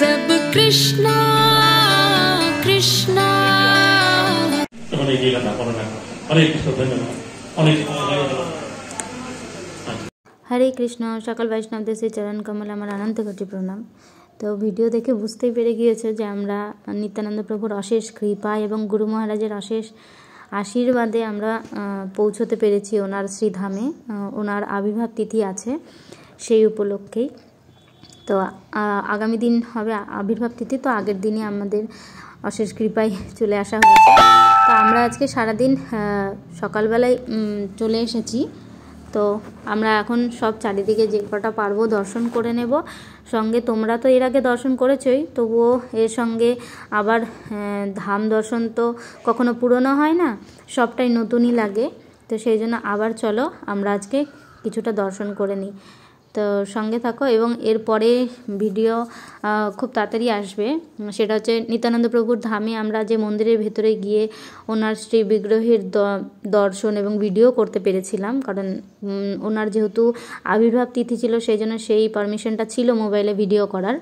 सब कृष्णा कृष्णा। हरे कृष्ण सकल वैष्णवদের श्री चरण कमल আমার अनंत कोटि प्रणाम। তো ভিডিও দেখে বুঝতেই পেরে গিয়েছে যে আমরা নিত্যানন্দ প্রভুর অশেষ কৃপা এবং গুরু মহারাজের অশেষ আশীর্বাদে আমরা পৌঁছতে পেরেছি ওনার শ্রীধামে। ওনার আবির্ভাব তিথি আছে সেই উপলক্ষেই। তো আগামী দিন হবে আবির্ভাব তিথি, তো আগের দিনই আমাদের অশেষ কৃপায় চলে আসা হয়েছে। তো আমরা আজকে সারাদিন সকালবেলায় চলে এসেছি। তো আমরা এখন সব চারিদিকে যে কটা পারবো দর্শন করে নেব। সঙ্গে তোমরা তো এর আগে দর্শন করেছই, তবুও এর সঙ্গে আবার ধাম দর্শন তো কখনো পুরনো হয় না, সবটাই নতুনই লাগে। তো সেই জন্য আবার চলো আমরা আজকে কিছুটা দর্শন করে নিই। তো সঙ্গে থাকো এবং এরপরে ভিডিও খুব তাড়াতাড়ি আসবে। সেটা হচ্ছে নিত্যানন্দ প্রভুর ধামে আমরা যে মন্দিরের ভেতরে গিয়ে ওনার শ্রী বিগ্রহের দর্শন এবং ভিডিও করতে পেরেছিলাম, কারণ ওনার যেহেতু আবির্ভাব তিথি ছিল সেই জন্য সেই পারমিশনটা ছিল মোবাইলে ভিডিও করার,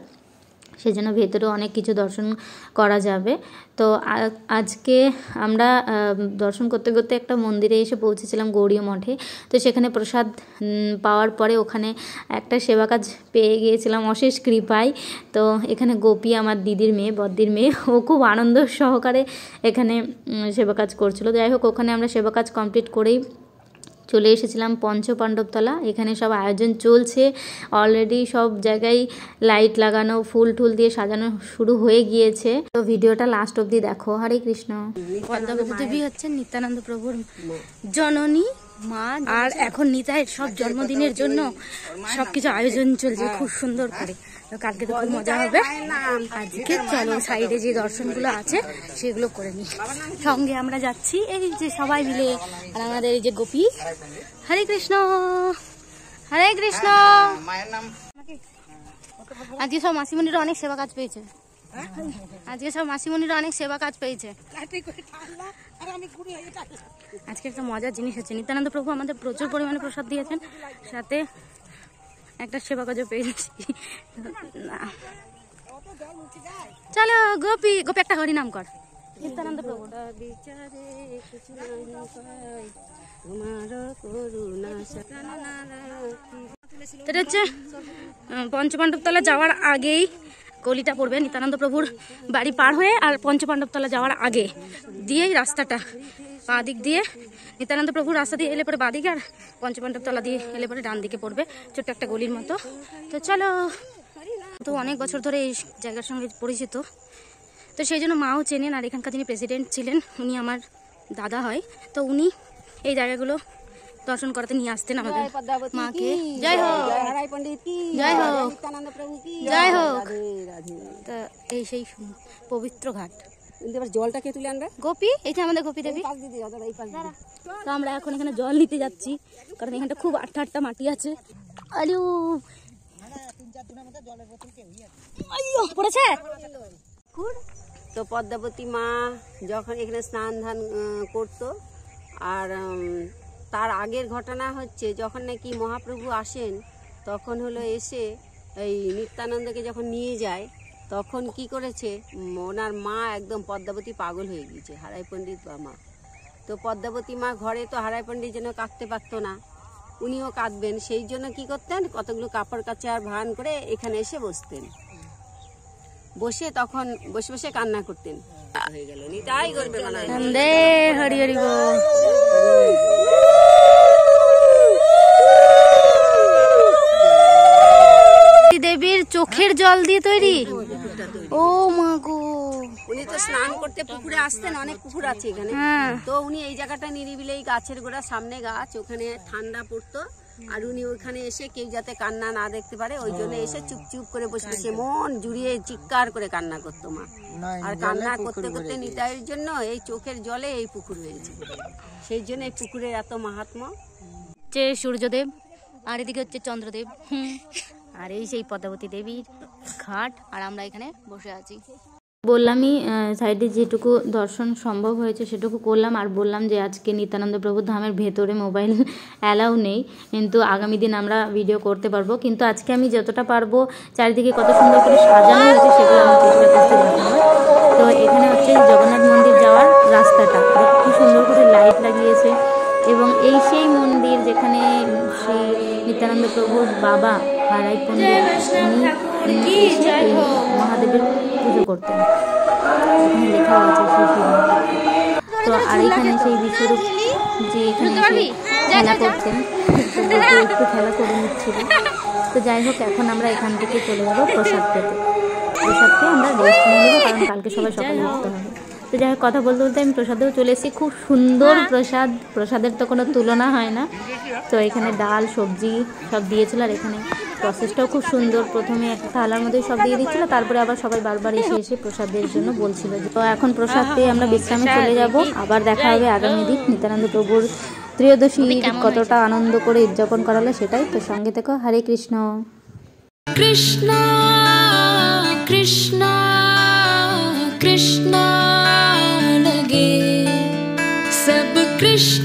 সেই জন্য ভেতরে অনেক কিছু দর্শন করা যাবে। তো আজকে আমরা দর্শন করতে করতে একটা মন্দিরে এসে পৌঁছেছিলাম, গৌড়ীয় মঠে। তো সেখানে প্রসাদ পাওয়ার পরে ওখানে একটা সেবা কাজ পেয়ে গিয়েছিলাম অশেষ কৃপায়। তো এখানে গোপী আমার দিদির মেয়ে, বদ্দির মেয়ে, ও খুব আনন্দ সহকারে এখানে সেবা কাজ করছিল। যাই হোক, ওখানে আমরা সেবা কাজ কমপ্লিট করেই চলে এসেছিলাম পঞ্চপাণ্ডবতলা। এখানে সব আয়োজন চলছে অলরেডি, সব জায়গায় লাইট লাগানো, ফুল টুল দিয়ে সাজানো শুরু হয়ে গিয়েছে। তো ভিডিওটা লাস্ট অবধি দেখো। হরে কৃষ্ণ। পদ্মাবতী দেবী হচ্ছেন নিত্যানন্দ প্রভুর জননী মা, আর এখন নিতাইয়ের সব জন্মদিনের জন্য সবকিছু আয়োজন চলছে খুব সুন্দর করে। তো কালকে তো খুব মজা হবে। আজকে চলো সাইডে যে দর্শনগুলো আছে সেগুলো করে নিই। সঙ্গে আমরা যাচ্ছি এই যে সবাই মিলে, আর আমাদের এই যে গোপী। হরে কৃষ্ণ হরে কৃষ্ণ। আজকে সব মাসিমণিরা অনেক সেবা কাজ পেয়েছে। আজকে সব মাসিমণিরা অনেক সেবা কাজ পেয়েছে। আজকে একটা মজার জিনিস হচ্ছে, নিত্যানন্দ প্রভু আমাদের প্রচুর পরিমাণে প্রসাদ দিয়েছেন, সাথে একটা সেবা কাজও পেয়েছি। চলো গোপী, গোপী একটা হরি নাম কর। নিত্যানন্দ প্রভু এটা হচ্ছে পঞ্চপাণ্ডবতলা যাওয়ার আগেই গলিটা পড়বে, নিত্যানন্দ প্রভুর বাড়ি পার হয়ে আর পঞ্চপাণ্ডবতলা যাওয়ার আগে দিয়েই রাস্তাটা, বাঁ দিক দিয়ে নিত্যানন্দ প্রভুর রাস্তা দিয়ে এলে পরে বাঁ দিকে, আর পঞ্চপাণ্ডবতলা দিয়ে এলে পরে ডান দিকে পড়বে, ছোট্ট একটা গলির মতো। তো চলো, তো অনেক বছর ধরে এই জায়গার সঙ্গে পরিচিত, তো সেই জন্য মাও চেনেন। আর এখানকার যিনি প্রেসিডেন্ট ছিলেন উনি আমার দাদা হয়, তো উনি এই জায়গাগুলো দর্শন করাতে নিয়ে আসতেন আমাদের মাকে। জয় হোক, জয় হোক, জয় হোক। তা এই সেই পবিত্র ঘাট। জলটা কে তুলে আনবে? গোপী, এই যে আমাদের গোপী দেবী। তো আমরা এখন এখানে জল নিতে যাচ্ছি, কারণ এখানটা খুব আটটা আটটা মাটি আছে। আলু পড়েছে। তো পদ্মাবতী মা যখন এখানে স্নান ধান করতো, আর তার আগের ঘটনা হচ্ছে যখন নাকি মহাপ্রভু আসেন, তখন হলো এসে এই নিত্যানন্দকে যখন নিয়ে যায়, তখন কি করেছে ওনার মা একদম পদ্মাবতী পাগল হয়ে গিয়েছে, হারাই পণ্ডিত বা মা। তো পদ্মাবতী মা ঘরে তো হারাই পণ্ডিত যেন কাঁদতে পারতো না, উনিও কাঁদবেন, সেই জন্য কি করতেন, কতগুলো কাপড় কাচার ভান করে এখানে এসে বসতেন, বসে তখন বসে বসে কান্না করতেন। হয়ে গেল নিতাই করবে হরি হরি বল। দেবীর চোখের জল দিয়ে তৈরি। ও মা গো, উনি তো স্নান করতে পুকুরে আসতেন, অনেক পুকুর আছে এখানে। তো উনি এই জায়গাটা নিরিবিলি, এই গাছের গোড়া, সামনে গাছ, ওখানে ঠান্ডা পড়তো, আর উনি ওইখানে এসে কেউ যাতে কান্না না দেখতে পারে ওই জন্য এসে চুপচুপ করে বসে বসে মন জুড়িয়ে চিৎকার করে কান্না করতো মা। আর কান্না করতে করতে নিতাইয়ের জন্য এই চোখের জলে এই পুকুর হয়েছে, সেই জন্য এই পুকুরের এত মাহাত্ম্য। হচ্ছে সূর্যদেব, আর এদিকে হচ্ছে চন্দ্রদেব, আর এই সেই পদ্মাবতী দেবীর ঘাট, আর আমরা এখানে বসে আছি। বললামই সাইডে যেটুকু দর্শন সম্ভব হয়েছে সেটুকু করলাম, আর বললাম যে আজকে নিত্যানন্দ প্রভুর ধামের ভেতরে মোবাইল অ্যালাউ নেই, কিন্তু আগামী দিন আমরা ভিডিও করতে পারবো। কিন্তু আজকে আমি যতটা পারবো চারিদিকে কত সুন্দর করে সাজানো হয়েছে সেগুলো রয়েছে এবং এই সেই মন্দির যেখানে শ্রী নিত্যানন্দ প্রভুর বাবা হারাই পণ্ডিত উনি এসে এই মহাদেবের পুজো করতেন। এখানে লেখা আছে সেই শিবমন্দির। তো আর এখানে সেই বিশ্বরূপ যে এখানে এসে খেলা করতেন, তো একটু খেলা করে নিচ্ছিল। তো যাই হোক, এখন আমরা এখান থেকে চলে যাবো প্রসাদ পেতে। প্রসাদ পেয়ে আমরা রেস্ট নিয়ে নেবো, কারণ কালকে সবাই সকালে উঠতে হবে। তো যাই হোক, কথা বলতে বলতে আমি প্রসাদেও চলে এসেছি। খুব সুন্দর প্রসাদ, প্রসাদের তো কোনো তুলনা হয় না। তো এখানে ডাল সবজি সব দিয়েছিল, আর এখানে প্রসেসটাও খুব সুন্দর। প্রথমে একটা থালার মধ্যেই সব দিয়ে দিচ্ছিলো, তারপরে আবার সবাই বারবার এসে এসে প্রসাদের জন্য বলছিল। তো এখন প্রসাদ পেয়ে আমরা বিশ্রামে চলে যাব। আবার দেখা হবে আগামী দিন নিত্যানন্দ প্রভুর ত্রয়োদশী কতটা আনন্দ করে উদযাপন করা হলো সেটাই। তো সঙ্গে থেকো। হরে কৃষ্ণ। কৃষ্ণ কৃষ্ণ কৃষ্ণ লগে সব কৃষ্ণ।